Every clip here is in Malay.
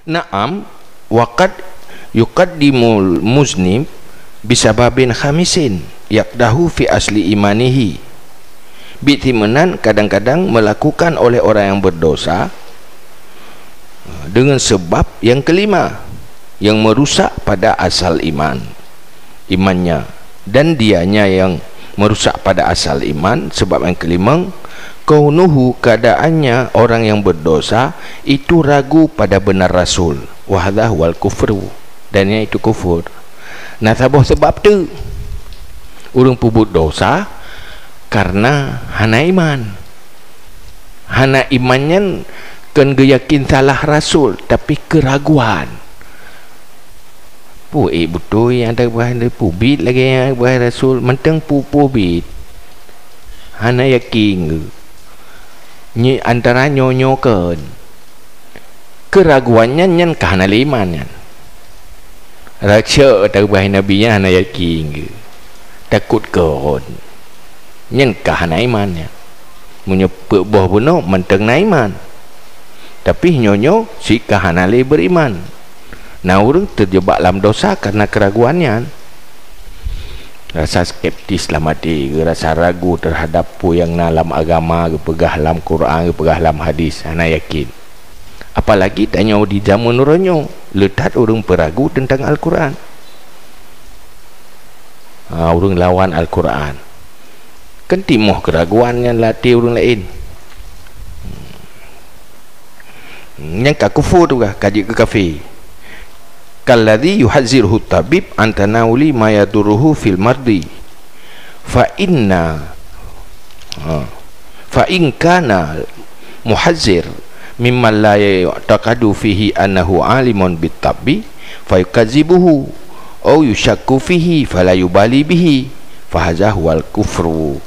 Naam waqad yuqaddimul muznib bisababin khamisin yaqdahu fi asli imanihi. Bitimenan kadang-kadang melakukan oleh orang yang berdosa dengan sebab yang kelima yang merusak pada asal imannya, dan dianya yang merusak pada asal iman. Sebab yang kelima, kaunuhu, keadaannya orang yang berdosa itu ragu pada benar Rasul, wahdah wal kufru, dan yang itu kufur. Nah, sebab tu orang pubut dosa karena hana imannya kan yakin salah Rasul, tapi keraguan betul yang ada bahan pubit lagi yang bahan Rasul mentang pubit hana yakin ni antara nyonyokan keraguannya nyan kahana liman nyan raksya atau bahan Nabi nya hana yakin takut kon nyan kahana imannya menyebut buah bunuh mentang na iman, tapi nyonyo si kahana le beriman. Nah, orang terjebak dalam dosa karena keraguannya, rasa skeptis dalam hati, rasa ragu terhadap apa yang dalam agama, pegah dalam Quran, pegah dalam hadis, ana yakin. Apalagi tanya di zaman orangnya letak orang peragu tentang Al-Quran. Orang lawan Al-Quran kan timuh keraguan yang latih orang lain. Yang kufur tu kah kaji ke kafir. Kalladhi yuhadzirhu tabib antanawli ma yaduruhu fil mardi fa in kana muhadzir mimman la ya'taqadu fihi annahu alimun bit tabbi fa yukadzibuhu aw yushakku fihi fala yubali bihi fa hadha huwal kufru.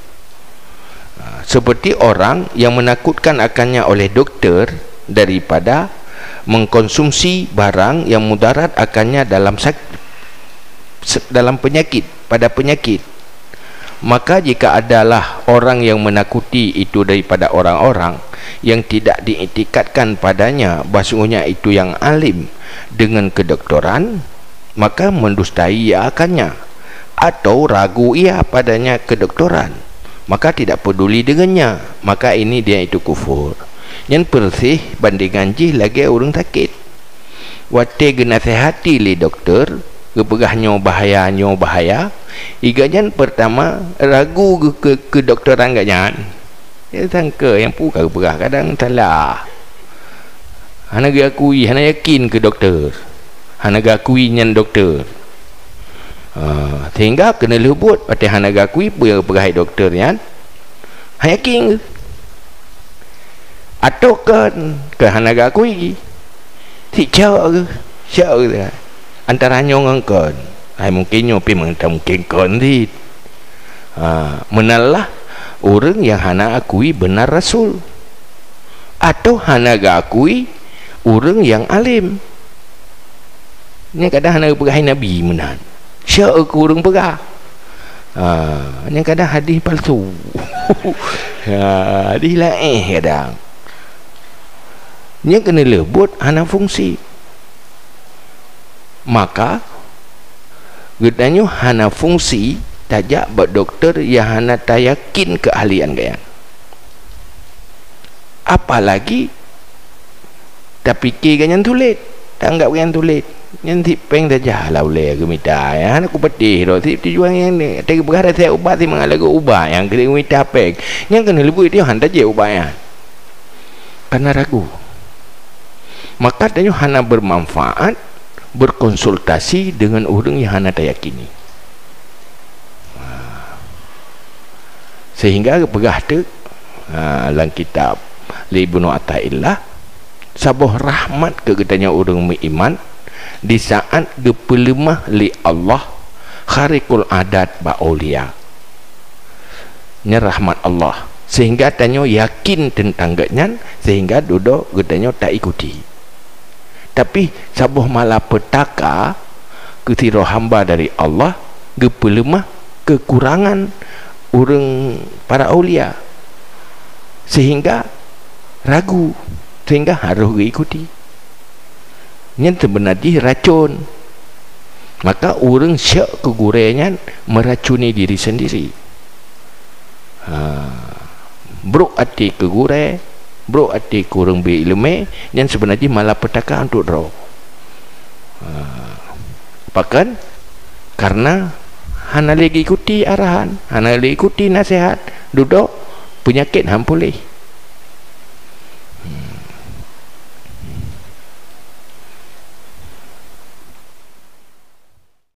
Seperti orang yang menakutkan akannya oleh doktor daripada mengkonsumsi barang yang mudarat akannya dalam penyakit, pada penyakit. Maka jika adalah orang yang menakuti itu daripada orang-orang yang tidak diiktikadkan padanya bahasanya itu yang alim dengan kedoktoran, maka mendustai ia akannya atau ragu ia padanya kedoktoran, maka tidak peduli dengannya, maka ini dia itu kufur. Yang persih bandingan jih lagi orang sakit wate gena sehati li doktor kepegahnya bahaya igajan pertama ragu ke doktoran gajan dia sangka yang pukul kepegah kadang salah hana gakui hana yakin ke doktor hana gakui nyan doktor sehingga kena lebut wate hana gakui pegah doktor yan yakin atau ke hanaga kui si cak antaranya ngangkon mungkinnya tapi mungkin kon dit menalah orang yang hana akui benar Rasul atau hanaga akui orang yang alim. Ini kadang hana pegah Nabi menan syak ke orang pegah ini kadang hadis palsu hadis lain kadang yang kena lebut hana fungsi, maka gedanya hana fungsi tajak buat doktor yang hana tak yakin keahlian gaya. Apalagi tak fikir kan yang tulis, tak anggap yang tulis yang tipeng saja lah boleh aku minta ya aku pedih tu tujuan yang ni tak berada saya ubat si mengalah ubat yang kena minta peng yang kena lebut dia hana je ubatnya karena ragu. Maka tanya hana bermanfaat berkonsultasi dengan orang yang hana tak yakini, sehingga pegah tu dalam kitab Ibnu Athaillah sabuh rahmat ke katanya orang beriman di saat gepelemah li Allah kharikul adat ba aulia nya rahmat Allah sehingga tanya yakin tentang ganyan sehingga duduk katanya tak ikuti. Tapi sabuh malapetaka ketiro hamba dari Allah gepelemah kekurangan orang para aulia sehingga ragu sehingga harus diikuti. yang sebenarnya racun. Maka orang syak kegurainya meracuni diri sendiri. Bro hati kegurai, bro hati kurang berilmu, yang sebenarnya malapetaka untuk draw. Bahkan karena hana lagi ikuti arahan, hana lagi ikuti nasihat, duduk penyakit ham pulih.